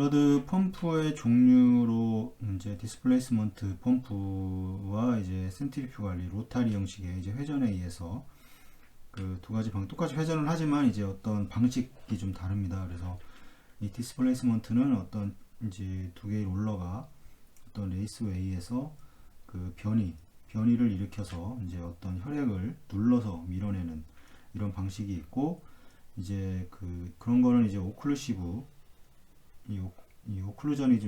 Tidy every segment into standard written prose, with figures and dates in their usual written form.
플러드 펌프의 종류로 이제 디스플레이스먼트 펌프와 이제 센트리퓨갈리 로타리 형식의 이제 회전에 의해서 그 두 가지 똑같이 회전을 하지만 이제 어떤 방식이 좀 다릅니다. 그래서 이 디스플레이스먼트는 어떤 이제 두 개의 롤러가 어떤 레이스웨이에서 그 변이를 일으켜서 이제 어떤 혈액을 눌러서 밀어내는 이런 방식이 있고, 이제 그런 거는 이제 오클루시브, 이 오클루전이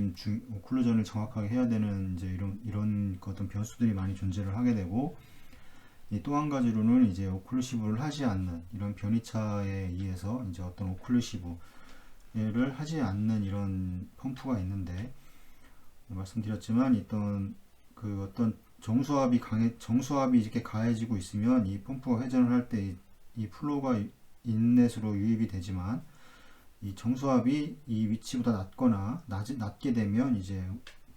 오클루전을 정확하게 해야 되는 이제 이런 어떤 변수들이 많이 존재를 하게 되고, 또 한 가지로는 이제 오클루시브를 하지 않는 이런 변이차에 의해서 이제 어떤 오클루시브를 하지 않는 이런 펌프가 있는데, 말씀드렸지만 어떤 정수압이 이렇게 가해지고 있으면 이 펌프가 회전을 할 때 이 플로우가 인렛으로 유입이 되지만, 이 정수압이 이 위치보다 낮게 되면 이제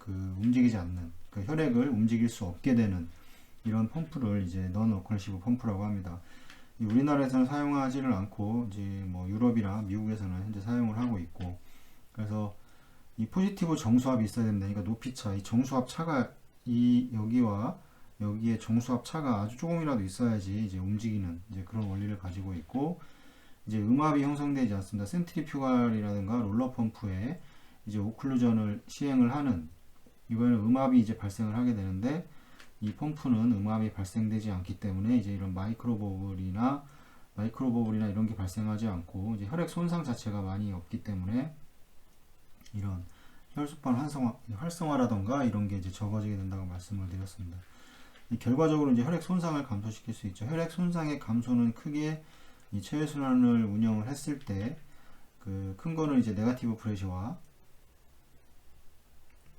움직이지 않는, 혈액을 움직일 수 없게 되는 이런 펌프를 이제 넌 오클루시브 펌프라고 합니다. 우리나라에서는 사용하지를 않고 이제 뭐 유럽이나 미국에서는 현재 사용을 하고 있고, 그래서 이 포지티브 정수압이 있어야 됩니다. 그러니까 높이차, 이 정수압 차가 여기와 여기에 정수압 차가 아주 조금이라도 있어야지 이제 움직이는 이제 그런 원리를 가지고 있고, 이제 음압이 형성되지 않습니다. 센트리퓨갈이라든가 롤러 펌프에 이제 오클루전을 시행을 하는, 이번에는 음압이 이제 발생을 하게 되는데, 이 펌프는 음압이 발생되지 않기 때문에 이제 이런 마이크로버블이나 이런 게 발생하지 않고, 이제 혈액 손상 자체가 많이 없기 때문에 이런 혈소판 활성화라던가 이런 게 이제 적어지게 된다고 말씀을 드렸습니다. 결과적으로 이제 혈액 손상을 감소시킬 수 있죠. 혈액 손상의 감소는 크게 이 체외순환을 운영을 했을 때 큰 거는 이제 네가티브 프레셔와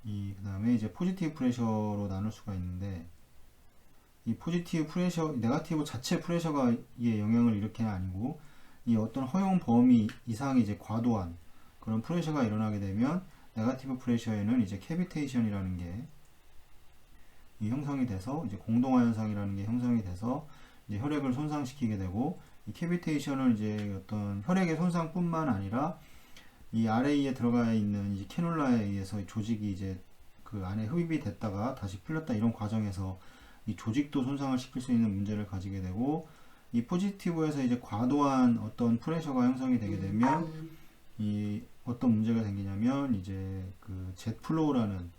그 다음에 이제 포지티브 프레셔로 나눌 수가 있는데, 이 포지티브 프레셔, 네가티브 자체 프레셔가 이에 영향을 일으키는 아니고, 이 어떤 허용 범위 이상의 이제 과도한 그런 프레셔가 일어나게 되면 네가티브 프레셔에는 이제 캐비테이션이라는 게 형성이 돼서, 이제 공동화 현상이라는 게 형성이 돼서 이제 혈액을 손상시키게 되고, 이 캐비테이션은 이제 어떤 혈액의 손상뿐만 아니라 이 아래에 들어가 있는 이 캐놀라에 의해서 조직이 이제 그 안에 흡입이 됐다가 다시 풀렸다, 이런 과정에서 이 조직도 손상을 시킬 수 있는 문제를 가지게 되고, 이 포지티브에서 이제 과도한 어떤 프레셔가 형성이 되게 되면 이 어떤 문제가 생기냐면, 이제 젯 플로우라는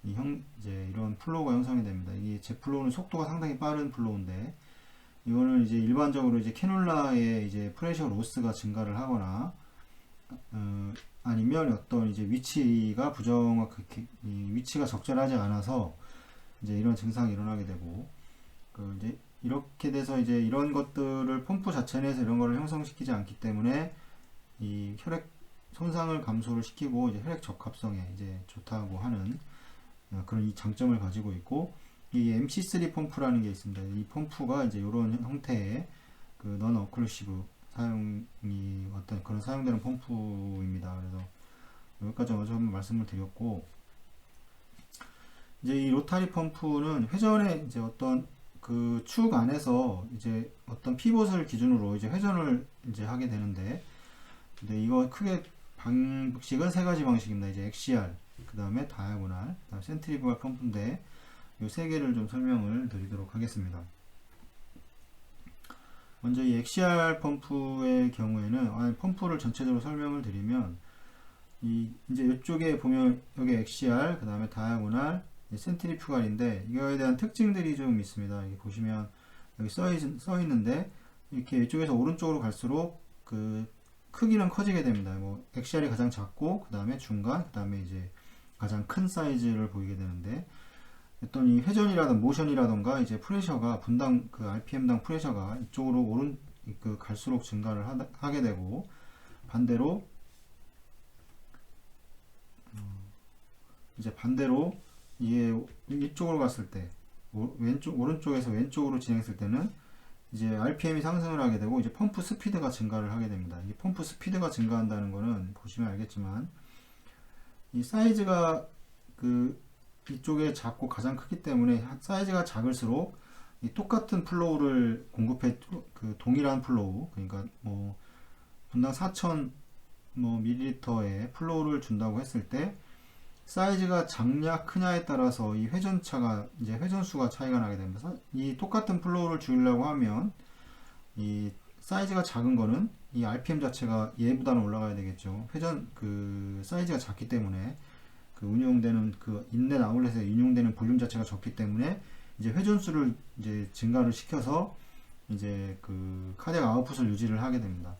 이제 이런 플로우가 형성이 됩니다. 이 젯 플로우는 속도가 상당히 빠른 플로우인데, 이거는 이제 일반적으로 이제 캐놀라의 이제 프레셔 로스가 증가를 하거나, 아니면 어떤 이제 위치가 위치가 적절하지 않아서 이제 이런 증상이 일어나게 되고, 이제 이렇게 돼서 이제 이런 것들을 펌프 자체 내에서 이런 거를 형성시키지 않기 때문에 이 혈액 손상을 감소를 시키고 이제 혈액 적합성에 이제 좋다고 하는 그런 이 장점을 가지고 있고, 이 MC3 펌프라는 게 있습니다. 이 펌프가 이제 이런 형태의 넌 어클루시브 사용이 어떤 그런 사용되는 펌프입니다. 그래서 여기까지 먼저 한번 말씀을 드렸고, 이제 이 로타리 펌프는 회전에 이제 어떤 축 안에서 이제 어떤 피봇을 기준으로 이제 회전을 이제 하게 되는데, 근데 이거 크게 방식은 세 가지 방식입니다. 이제 엑시알, 그 다음에 다이아고날, 그 다음에 센트리fugal 펌프인데, 이 세 개를 좀 설명을 드리도록 하겠습니다. 먼저 이 엑시알 펌프의 경우에는, 펌프를 전체적으로 설명을 드리면, 이제 이쪽에 보면 여기 엑시알, 그 다음에 다이아고날, 센트리퓨갈인데, 이거에 대한 특징들이 좀 있습니다. 여기 보시면 여기 써 있는데, 이렇게 이쪽에서 오른쪽으로 갈수록 크기는 커지게 됩니다. 뭐 엑시알이 가장 작고, 그 다음에 중간, 그 다음에 이제 가장 큰 사이즈를 보이게 되는데, 어떤 이 회전이라든 모션이라던가 이제 프레셔가 분당 RPM당 프레셔가 이쪽으로 갈수록 증가를 하게 되고, 반대로 이게 이쪽으로 갔을 때, 오른쪽에서 왼쪽으로 진행했을 때는 이제 RPM이 상승을 하게 되고, 이제 펌프 스피드가 증가를 하게 됩니다. 이 펌프 스피드가 증가한다는 거는 보시면 알겠지만, 이 사이즈가 이쪽에 작고 가장 크기 때문에 사이즈가 작을수록 이 똑같은 플로우를 동일한 플로우, 그러니까 뭐 분당 4,000 뭐 밀리리터에 플로우를 준다고 했을 때 사이즈가 작냐 크냐에 따라서 이 회전차가 이제 회전수가 차이가 나게 됩니다. 이 똑같은 플로우를 주려고 하면 이 사이즈가 작은 거는 이 RPM 자체가 얘보다는 올라가야 되겠죠. 회전 그 사이즈가 작기 때문에 그 운용되는 그 인넷 아울렛에 운용되는 볼륨 자체가 적기 때문에 이제 회전수를 이제 증가를 시켜서 이제 그 카디악 아웃풋을 유지를 하게 됩니다.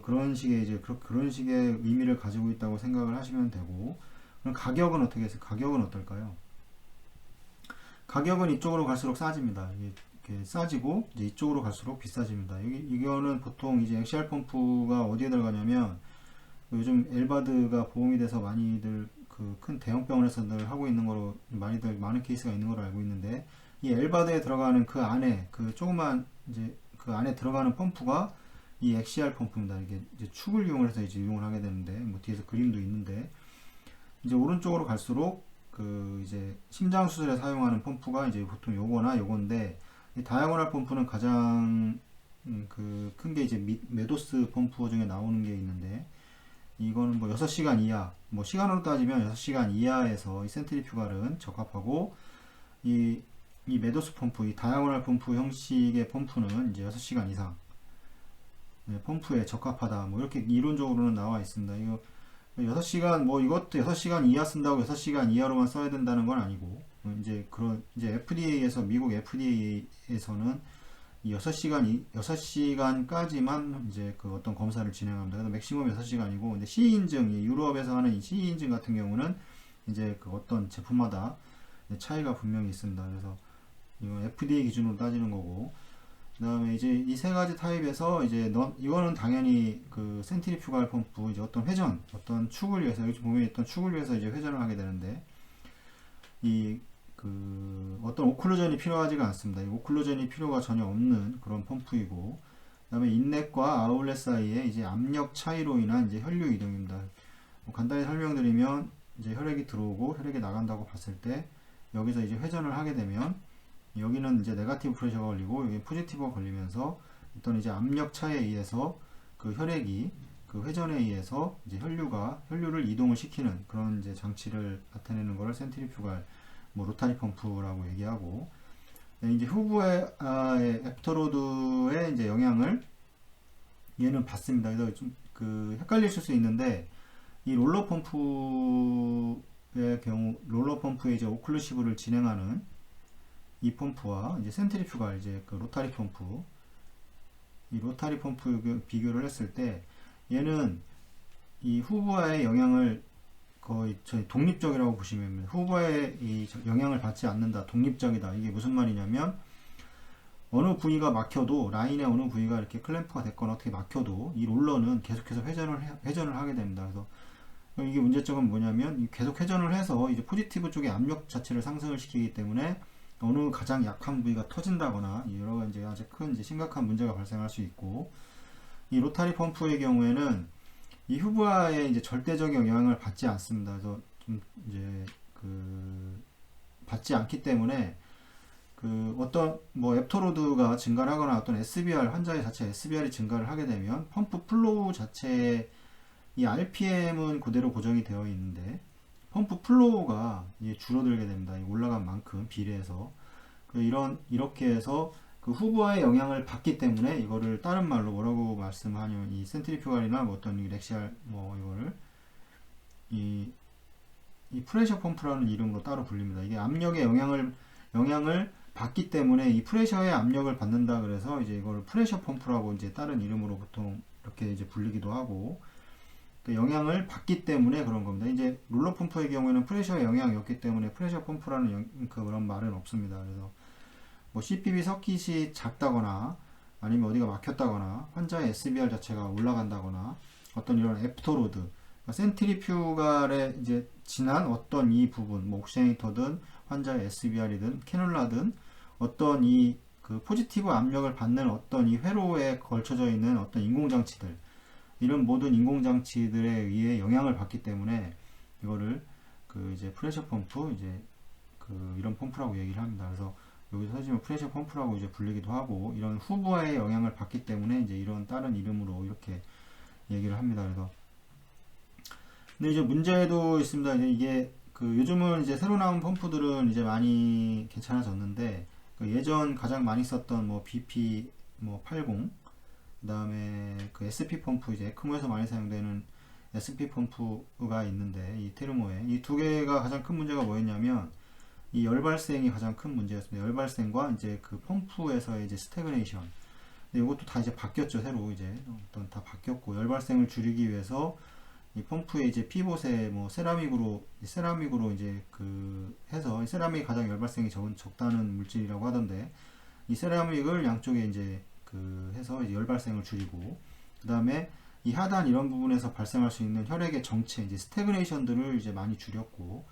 그런 식의 이제 그런 식의 의미를 가지고 있다고 생각을 하시면 되고, 그럼 가격은 어떻게 해서 가격은 어떨까요? 가격은 이쪽으로 갈수록 싸집니다. 이게 싸지고 이제 이쪽으로 갈수록 비싸집니다. 이거는 보통 이제 엑시알 펌프가 어디에 들어가냐면 요즘 엘바드가 보험이 돼서 많이들 그 큰 대형 병원에서들 하고 있는 거로 많은 케이스가 있는 걸로 알고 있는데, 이 엘바드에 들어가는 그 안에 그 조그만 이제 그 안에 들어가는 펌프가 이 엑시알 펌프입니다. 이게 이제 축을 이용해서 이제 이용을 하게 되는데, 뭐 뒤에서 그림도 있는데, 이제 오른쪽으로 갈수록 그 이제 심장 수술에 사용하는 펌프가 이제 보통 요거나 요건데, 이 다이아고널 펌프는 가장 그 큰 게 이제 메도스 펌프 중에 나오는 게 있는데, 이거는 뭐 6시간 이하, 뭐 시간으로 따지면 6시간 이하에서 이 센트리퓨갈은 적합하고, 이 메도스 펌프, 이 다이아고널 펌프 형식의 펌프는 이제 6시간 이상 펌프에 적합하다. 뭐 이렇게 이론적으로는 나와 있습니다. 이거 6시간 뭐 이것도 6시간 이하 쓴다고 6시간 이하로만 써야 된다는 건 아니고, 이제 그런 이제 FDA에서 미국 FDA에서는 이 6시간까지만 이제 그 어떤 검사를 진행합니다. 그래서 맥시멈 6시간이고, 근데 CE 인증, 유럽에서 하는 이 CE 인증 같은 경우는 이제 그 어떤 제품마다 차이가 분명히 있습니다. 그래서 이건 FDA 기준으로 따지는 거고, 그 다음에 이제 이 세 가지 타입에서 이제 이거는 당연히 그 센트리퓨갈 펌프, 이제 어떤 회전, 어떤 축을 위해서, 여기 보면 있던 축을 위해서 이제 회전을 하게 되는데, 이 그 어떤 오클루전이 필요하지가 않습니다. 이 오클루전이 필요가 전혀 없는 그런 펌프이고, 그 다음에 인넷과 아울렛 사이에 이제 압력 차이로 인한 이제 혈류 이동입니다. 뭐 간단히 설명드리면, 이제 혈액이 들어오고 혈액이 나간다고 봤을 때 여기서 이제 회전을 하게 되면, 여기는 이제 네가티브 프레셔가 걸리고 여기 포지티브가 걸리면서 어떤 이제 압력 차이에 의해서 그 혈액이 그 회전에 의해서 이제 혈류를 이동을 시키는 그런 이제 장치를 나타내는 것을 센트리퓨갈 뭐 로타리 펌프라고 얘기하고, 이제 후부의 앱터로드의 이제 영향을 얘는 받습니다. 그래서 좀 그 헷갈리실 수 있는데, 이 롤러 펌프의 경우 롤러 펌프에 이제 오클루시브를 진행하는 이 펌프와 이제 센트리퓨갈 이제 그 로타리 펌프, 이 로타리 펌프 비교를 했을 때 얘는 이 후부와의 영향을 거의 독립적이라고 보시면 됩니다. 후보의 이 영향을 받지 않는다, 독립적이다. 이게 무슨 말이냐면, 어느 부위가 막혀도, 라인의 어느 부위가 이렇게 클램프가 됐거나 어떻게 막혀도 이 롤러는 계속해서 회전을 하게 됩니다. 그래서 이게 문제점은 뭐냐면, 계속 회전을 해서 이제 포지티브 쪽의 압력 자체를 상승을 시키기 때문에 어느 가장 약한 부위가 터진다거나 여러 가지 아주 큰 이제 심각한 문제가 발생할 수 있고, 이 로타리 펌프의 경우에는 이 후보와의 이제 절대적인 영향을 받지 않습니다. 그래서 좀 이제 그 받지 않기 때문에 그 어떤 뭐 앱토로드가 증가를 하거나 어떤 SBR 환자의 자체 SBR이 증가를 하게 되면 펌프 플로우 자체의 이 RPM은 그대로 고정이 되어 있는데 펌프 플로우가 이제 줄어들게 됩니다. 올라간 만큼 비례해서 이렇게 해서 그 후보와의 영향을 받기 때문에 이거를 다른 말로 뭐라고 말씀하냐면, 이 센트리퓨갈이나 뭐 어떤 렉시알 뭐 이거를 이 프레셔 펌프라는 이름으로 따로 불립니다. 이게 압력의 영향을 받기 때문에 이 프레셔의 압력을 받는다 그래서 이제 이걸 프레셔 펌프라고 이제 다른 이름으로 보통 이렇게 이제 불리기도 하고, 그 영향을 받기 때문에 그런 겁니다. 이제 롤러 펌프의 경우에는 프레셔의 영향이 없기 때문에 프레셔 펌프라는 그런 말은 없습니다. 그래서 뭐 CPV 서킷이 작다거나 아니면 어디가 막혔다거나 환자의 SBR 자체가 올라간다거나 어떤 이런 애프터로드, 그러니까 센트리퓨갈에 이제 지난 어떤 이 부분, 뭐 옥시네이터든 환자의 SBR이든 캐놀라든 어떤 이 그 포지티브 압력을 받는 어떤 이 회로에 걸쳐져 있는 어떤 인공장치들, 이런 모든 인공장치들에 의해 영향을 받기 때문에 이거를 그 이제 프레셔 펌프, 이제 그 이런 펌프라고 얘기를 합니다. 그래서 여기서 사실 프레셔 펌프라고 이제 불리기도 하고, 이런 후보와의 영향을 받기 때문에 이제 이런 다른 이름으로 이렇게 얘기를 합니다. 그래서 근데 이제 문제도 있습니다. 이제 이게 그 요즘은 이제 새로 나온 펌프들은 이제 많이 괜찮아졌는데 그 예전 가장 많이 썼던 뭐 BP 뭐 80, 그다음에 그 SP 펌프 이제 에크모에서 많이 사용되는 SP 펌프가 있는데 이 테르모에 이 두 개가 가장 큰 문제가 뭐였냐면 이 열 발생이 가장 큰 문제였습니다. 열 발생과 이제 그 펌프에서의 이제 스태그네이션. 근데 이것도 다 이제 바뀌었죠. 새로 이제 어떤 다 바뀌었고 열 발생을 줄이기 위해서 이 펌프에 이제 피봇에 뭐 세라믹으로 이제 그 해서 세라믹이 가장 열 발생이 적다는 물질이라고 하던데 이 세라믹을 양쪽에 이제 그 해서 이제 열 발생을 줄이고 그 다음에 이 하단 이런 부분에서 발생할 수 있는 혈액의 정체 이제 스태그네이션들을 이제 많이 줄였고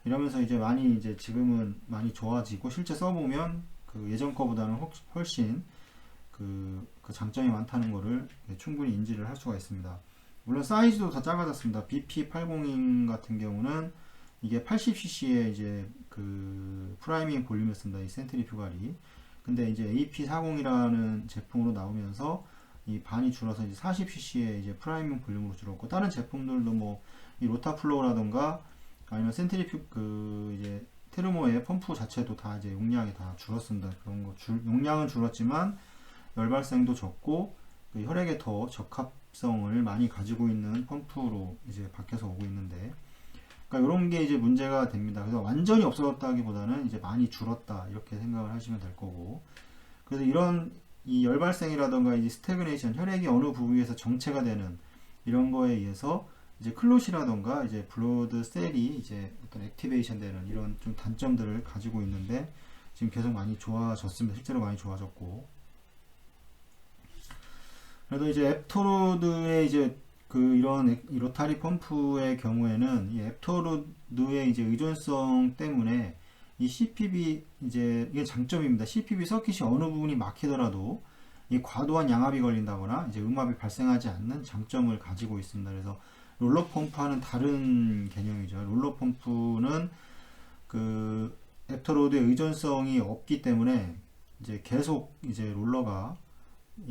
이러면서 이제 많이 이제 지금은 많이 좋아지고 실제 써보면 그 예전 거보다는 훨씬 그 장점이 많다는 거를 충분히 인지를 할 수가 있습니다. 물론 사이즈도 다 작아졌습니다. BP80 같은 경우는 이게 80cc의 이제 그 프라이밍 볼륨이었습니다. 이 센트리퓨갈이. 근데 이제 AP40이라는 제품으로 나오면서 이 반이 줄어서 이제 40cc의 이제 프라이밍 볼륨으로 줄었고 다른 제품들도 뭐 이 로타플로우라던가 아니면 센트리퓨 그 이제 테르모의 펌프 자체도 다 이제 용량이 다 줄었습니다. 그런 거 용량은 줄었지만 열 발생도 적고 그 혈액에 더 적합성을 많이 가지고 있는 펌프로 이제 바뀌어서 오고 있는데, 그러니까 이런 게 이제 문제가 됩니다. 그래서 완전히 없어졌다기보다는 이제 많이 줄었다 이렇게 생각을 하시면 될 거고, 그래서 이런 이 열 발생이라던가 이제 스태그네이션 혈액이 어느 부위에서 정체가 되는 이런 거에 의해서 이제 클롯이라던가 이제 블러드 셀이 이제 어떤 액티베이션 되는 이런 좀 단점들을 가지고 있는데 지금 계속 많이 좋아졌습니다. 실제로 많이 좋아졌고. 그래도 이제 앱토로드의 이제 그 이런 로타리 펌프의 경우에는 이 앱토로드의 이제 의존성 때문에 이 CPB 이제 이게 장점입니다. CPB 서킷이 어느 부분이 막히더라도 이 과도한 양압이 걸린다거나 이제 음압이 발생하지 않는 장점을 가지고 있습니다. 그래서 롤러 펌프와는 다른 개념이죠. 롤러 펌프는 그 앱토로드의 의존성이 없기 때문에 이제 계속 이제 롤러가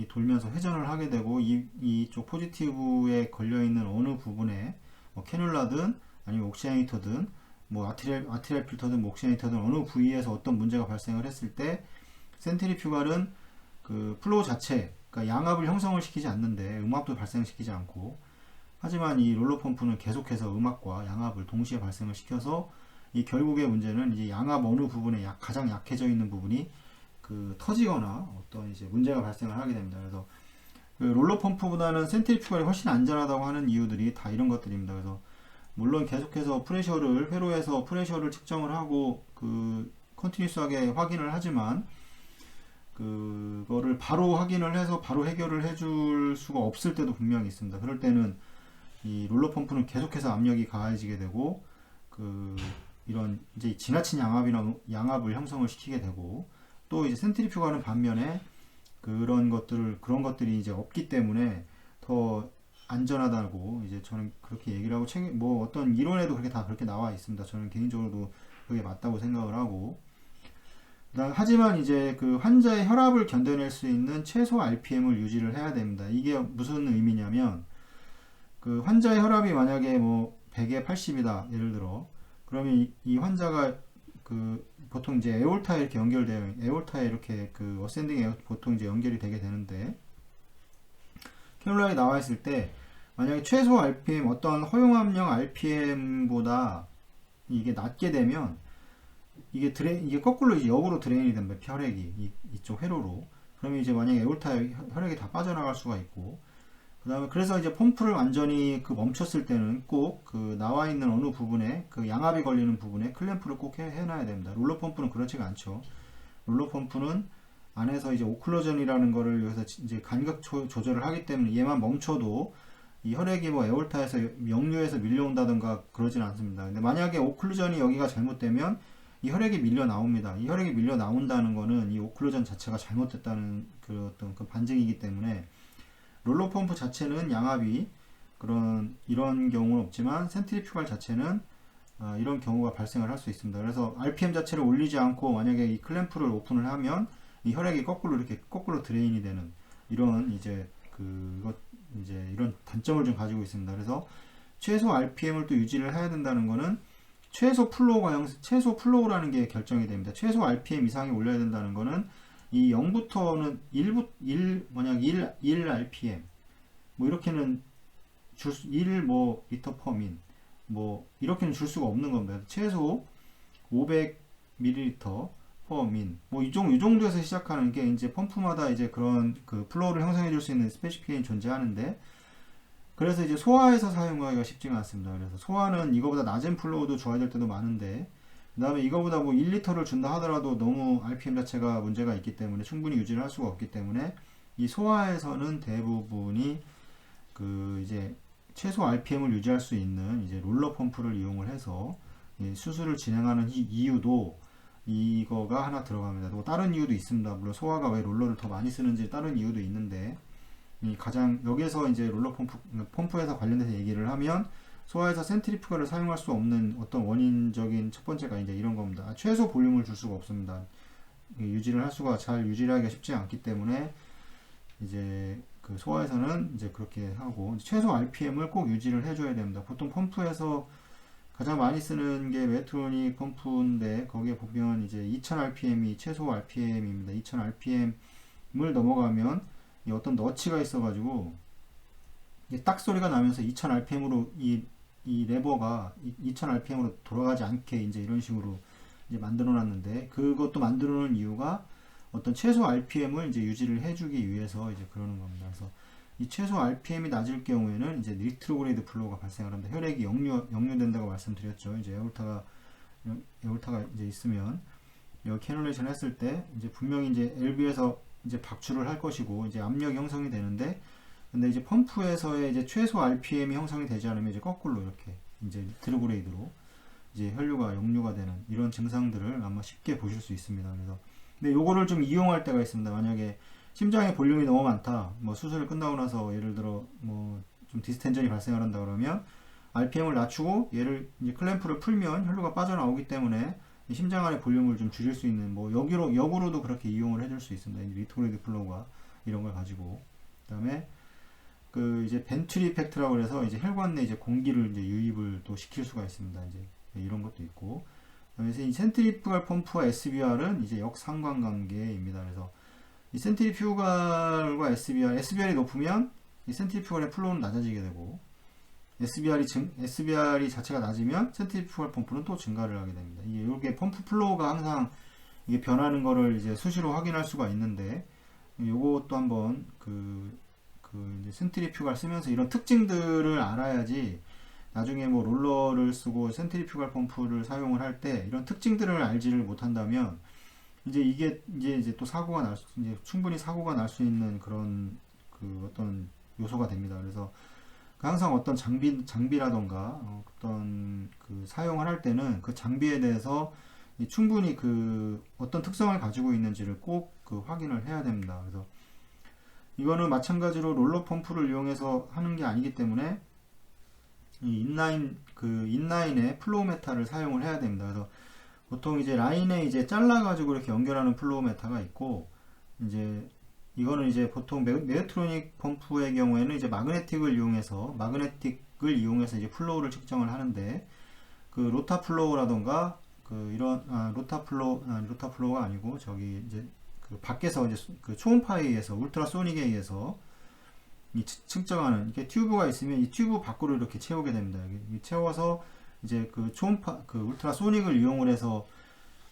돌면서 회전을 하게 되고 이쪽 포지티브에 걸려 있는 어느 부분에 뭐 캐뉼라든 아니면 옥시네이터든 뭐 아트리얼 필터든 뭐 옥시네이터든 어느 부위에서 어떤 문제가 발생을 했을 때 센트리퓨갈은 그 플로우 자체 그러니까 양압을 형성을 시키지 않는데 음압도 발생시키지 않고, 하지만 이 롤러 펌프는 계속해서 음압과 양압을 동시에 발생을 시켜서 이 결국의 문제는 이제 양압 어느 부분에 가장 약해져 있는 부분이 그 터지거나 어떤 이제 문제가 발생을 하게 됩니다. 그래서 그 롤러 펌프보다는 센트리퓨갈이 훨씬 안전하다고 하는 이유들이 다 이런 것들입니다. 그래서 물론 계속해서 회로에서 프레셔를 측정을 하고 그 컨티뉴스하게 확인을 하지만 그거를 바로 확인을 해서 바로 해결을 해줄 수가 없을 때도 분명히 있습니다. 그럴 때는 이 롤러 펌프는 계속해서 압력이 가해지게 되고 그 이런 이제 지나친 양압을 형성을 시키게 되고, 또 이제 센트리퓨갈은 반면에 그런 것들이 이제 없기 때문에 더 안전하다고 이제 저는 그렇게 얘기를 하고 뭐 어떤 이론에도 그렇게 나와 있습니다. 저는 개인적으로도 그게 맞다고 생각을 하고, 하지만 이제 그 환자의 혈압을 견뎌낼 수 있는 최소 RPM을 유지를 해야 됩니다. 이게 무슨 의미냐면 그 환자의 혈압이 만약에 뭐 100에 80이다 예를 들어, 그러면 이 환자가 그 보통 이제 에올타에 이렇게 에올타에 이렇게 그 어센딩 에어 보통 이제 연결이 되게 되는데, 캐놀라에 나와 있을 때 만약에 최소 RPM 어떤 허용 압력 RPM보다 이게 낮게 되면 이게 거꾸로 이제 역으로 드레인이 됩니다. 혈액이 이쪽 회로로. 그러면 이제 만약에 에올타에 혈액이 다 빠져나갈 수가 있고, 그 다음에 그래서 이제 펌프를 완전히 그 멈췄을 때는 꼭 그 나와 있는 어느 부분에 그 양압이 걸리는 부분에 클램프를 꼭 해놔야 됩니다. 롤러 펌프는 그렇지가 않죠. 롤러 펌프는 안에서 이제 오클루전이라는 거를 여기서 이제 간격 조절을 하기 때문에 얘만 멈춰도 이 혈액이 뭐 에올타에서 역류해서 밀려온다던가 그러진 않습니다. 근데 만약에 오클루전이 여기가 잘못되면 이 혈액이 밀려 나옵니다. 이 혈액이 밀려 나온다는 거는 이 오클루전 자체가 잘못됐다는 그 어떤 그 반증이기 때문에 롤러 펌프 자체는 양압이 이런 경우는 없지만 센트리퓨갈 자체는 이런 경우가 발생을 할 수 있습니다. 그래서 RPM 자체를 올리지 않고 만약에 이 클램프를 오픈을 하면 이 혈액이 거꾸로 드레인이 되는 이런 이제 이제 이런 단점을 좀 가지고 있습니다. 그래서 최소 RPM을 또 유지를 해야 된다는 거는 최소 플로우라는 게 결정이 됩니다. 최소 RPM 이상이 올려야 된다는 거는 이 0부터는 1 RPM 뭐 이렇게는 1 뭐 리터 퍼 민 뭐 이렇게는 줄 수가 없는 겁니다. 최소 500ml 퍼 민 뭐 이 정도에서 시작하는 게 이제 펌프마다 이제 그런 그 플로우를 형성해 줄 수 있는 스페시피케이션이 존재하는데, 그래서 이제 소화해서 사용하기가 쉽지가 않습니다. 그래서 소화는 이거보다 낮은 플로우도 줘야 될 때도 많은데, 그 다음에 이거보다 뭐 1리터를 준다 하더라도 너무 RPM 자체가 문제가 있기 때문에 충분히 유지를 할 수가 없기 때문에 이 소화에서는 대부분이 그 이제 최소 RPM을 유지할 수 있는 이제 롤러 펌프를 이용을 해서 수술을 진행하는 이유도 이거가 하나 들어갑니다. 또 다른 이유도 있습니다. 물론 소화가 왜 롤러를 더 많이 쓰는지 다른 이유도 있는데, 이 가장 여기서 이제 롤러 펌프에서 관련돼서 얘기를 하면 소화에서 센트리퓨가를 사용할 수 없는 어떤 원인적인 첫 번째가 이제 이런 겁니다. 최소 볼륨을 줄 수가 없습니다. 유지를 할 수가 잘 유지를 하기가 쉽지 않기 때문에 이제 그 소화에서는 이제 그렇게 하고 최소 RPM을 꼭 유지를 해줘야 됩니다. 보통 펌프에서 가장 많이 쓰는 게 웨트로닉 펌프인데 거기에 보면 이제 2000rpm이 최소 RPM입니다. 2000rpm을 넘어가면 어떤 너치가 있어가지고 딱 소리가 나면서 2000rpm으로 이 레버가 2000rpm으로 돌아가지 않게 이제 이런 식으로 이제 만들어 놨는데, 그것도 만들어 놓은 이유가 어떤 최소 RPM을 이제 유지를 해주기 위해서 이제 그러는 겁니다. 그래서 이 최소 RPM이 낮을 경우에는 이제 리트로그레이드 플로우가 발생을 합니다. 혈액이 역류된다고 말씀드렸죠. 이제 에올타가 이제 있으면 여기 캐놀레이션 했을 때 이제 분명히 이제 LV에서 이제 박출을 할 것이고 이제 압력이 형성이 되는데, 근데 이제 펌프에서의 이제 최소 RPM이 형성이 되지 않으면 이제 거꾸로 이렇게 이제 리트로그레이드로 이제 혈류가 역류가 되는 이런 증상들을 아마 쉽게 보실 수 있습니다. 그래서 근데 요거를 좀 이용할 때가 있습니다. 만약에 심장의 볼륨이 너무 많다, 뭐 수술을 끝나고 나서 예를 들어 뭐 좀 디스텐전이 발생을 한다 그러면 RPM을 낮추고 얘를 이제 클램프를 풀면 혈류가 빠져나오기 때문에 심장 안의 볼륨을 좀 줄일 수 있는 뭐 역으로도 그렇게 이용을 해줄 수 있습니다. 리트로그레이드 플로우가 이런 걸 가지고. 그다음에 그 이제 벤트리 이펙트라고 그래서 이제 혈관 내 이제 공기를 이제 유입을 또 시킬 수가 있습니다. 이제 이런 것도 있고. 그래서 이 센트리퓨갈 펌프와 SBR은 이제 역상관관계입니다. 그래서 이 센트리퓨갈과 SBR이 높으면 이 센트리퓨갈의 플로우는 낮아지게 되고, SBR이 자체가 낮으면 센트리퓨갈 펌프는 또 증가를 하게 됩니다. 이게 펌프 플로우가 항상 이게 변하는 거를 이제 수시로 확인할 수가 있는데, 요것도 한번 이제 센트리퓨갈 쓰면서 이런 특징들을 알아야지 나중에 뭐 롤러를 쓰고 센트리퓨갈 펌프를 사용을 할 때 이런 특징들을 알지를 못한다면 이제 이게 이제 또 충분히 사고가 날 수 있는 그런 그 어떤 요소가 됩니다. 그래서 항상 어떤 장비라던가 어떤 그 사용을 할 때는 그 장비에 대해서 충분히 그 어떤 특성을 가지고 있는지를 꼭 그 확인을 해야 됩니다. 그래서 이거는 마찬가지로 롤러 펌프를 이용해서 하는 게 아니기 때문에 이 인라인의 플로우 메타를 사용을 해야 됩니다. 그래서 보통 이제 라인에 이제 잘라가지고 이렇게 연결하는 플로우 메타가 있고, 이제 이거는 이제 보통 메가트로닉 펌프의 경우에는 이제 마그네틱을 이용해서 이제 플로우를 측정을 하는데, 그 로타 플로우라던가 그 이런 로타 플로우가 아니고 저기 이제 그 밖에서 이제 그 초음파에 의해서 울트라소닉에 의해서 이 측정하는 이게 튜브가 있으면 이 튜브 밖으로 이렇게 채우게 됩니다. 채워서 이제 그 초음파 그 울트라소닉을 이용을 해서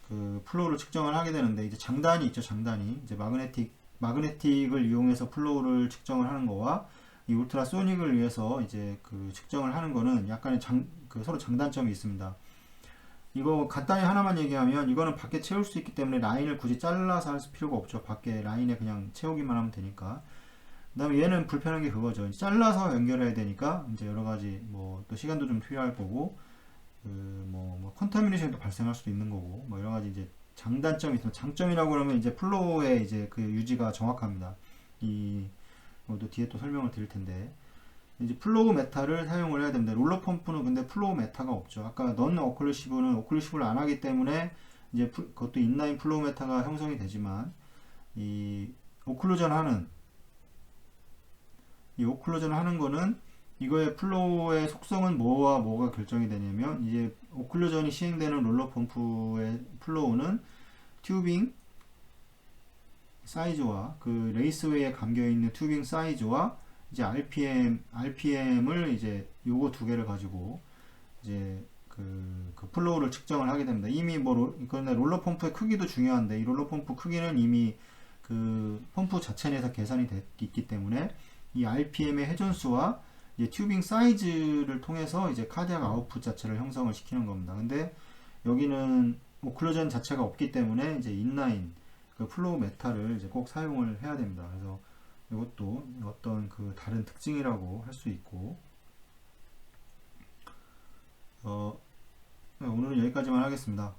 그 플로우를 측정을 하게 되는데, 이제 장단이 있죠. 장단이 이제 마그네틱을 이용해서 플로우를 측정을 하는 거와 이 울트라소닉을 위해서 이제 그 측정을 하는 거는 약간의 서로 장단점이 있습니다. 이거 간단히 하나만 얘기하면 이거는 밖에 채울 수 있기 때문에 라인을 굳이 잘라서 할 필요가 없죠. 밖에 라인에 그냥 채우기만 하면 되니까. 그 다음에 얘는 불편한 게 그거죠. 잘라서 연결해야 되니까 이제 여러 가지 뭐 또 시간도 좀 필요할 거고, 뭐 컨타미네이션도 발생할 수도 있는 거고, 뭐 여러 가지 이제 장단점이 있으면, 장점이라고 그러면 이제 플로우의 이제 그 유지가 정확합니다. 또 뒤에 또 설명을 드릴 텐데, 이제 플로우 메타를 사용을 해야 됩니다. 롤러 펌프는 근데 플로우 메타가 없죠. 아까 넌 오클루시브를 안 하기 때문에 이제 그것도 인라인 플로우 메타가 형성이 되지만, 이 오클루전 하는 이 오클루전을 하는 거는 이거의 플로우의 속성은 뭐와 뭐가 결정이 되냐면 이제 오클루전이 시행되는 롤러 펌프의 플로우는 튜빙 사이즈와 그 레이스웨이에 감겨 있는 튜빙 사이즈와 이제 RPM을 이제 요거 두 개를 가지고 이제 그 플로우를 측정을 하게 됩니다. 이미 그런데 롤러 펌프의 크기도 중요한데 이 롤러 펌프 크기는 이미 그 펌프 자체 내에서 계산이 있기 때문에 이 RPM의 회전수와 이제 튜빙 사이즈를 통해서 이제 카디악 아웃풋 자체를 형성을 시키는 겁니다. 근데 여기는 오클루전 자체가 없기 때문에 이제 인라인 그 플로우 메타를 이제 꼭 사용을 해야 됩니다. 그래서 이것도 어떤 그 다른 특징이라고 할 수 있고, 오늘은 여기까지만 하겠습니다.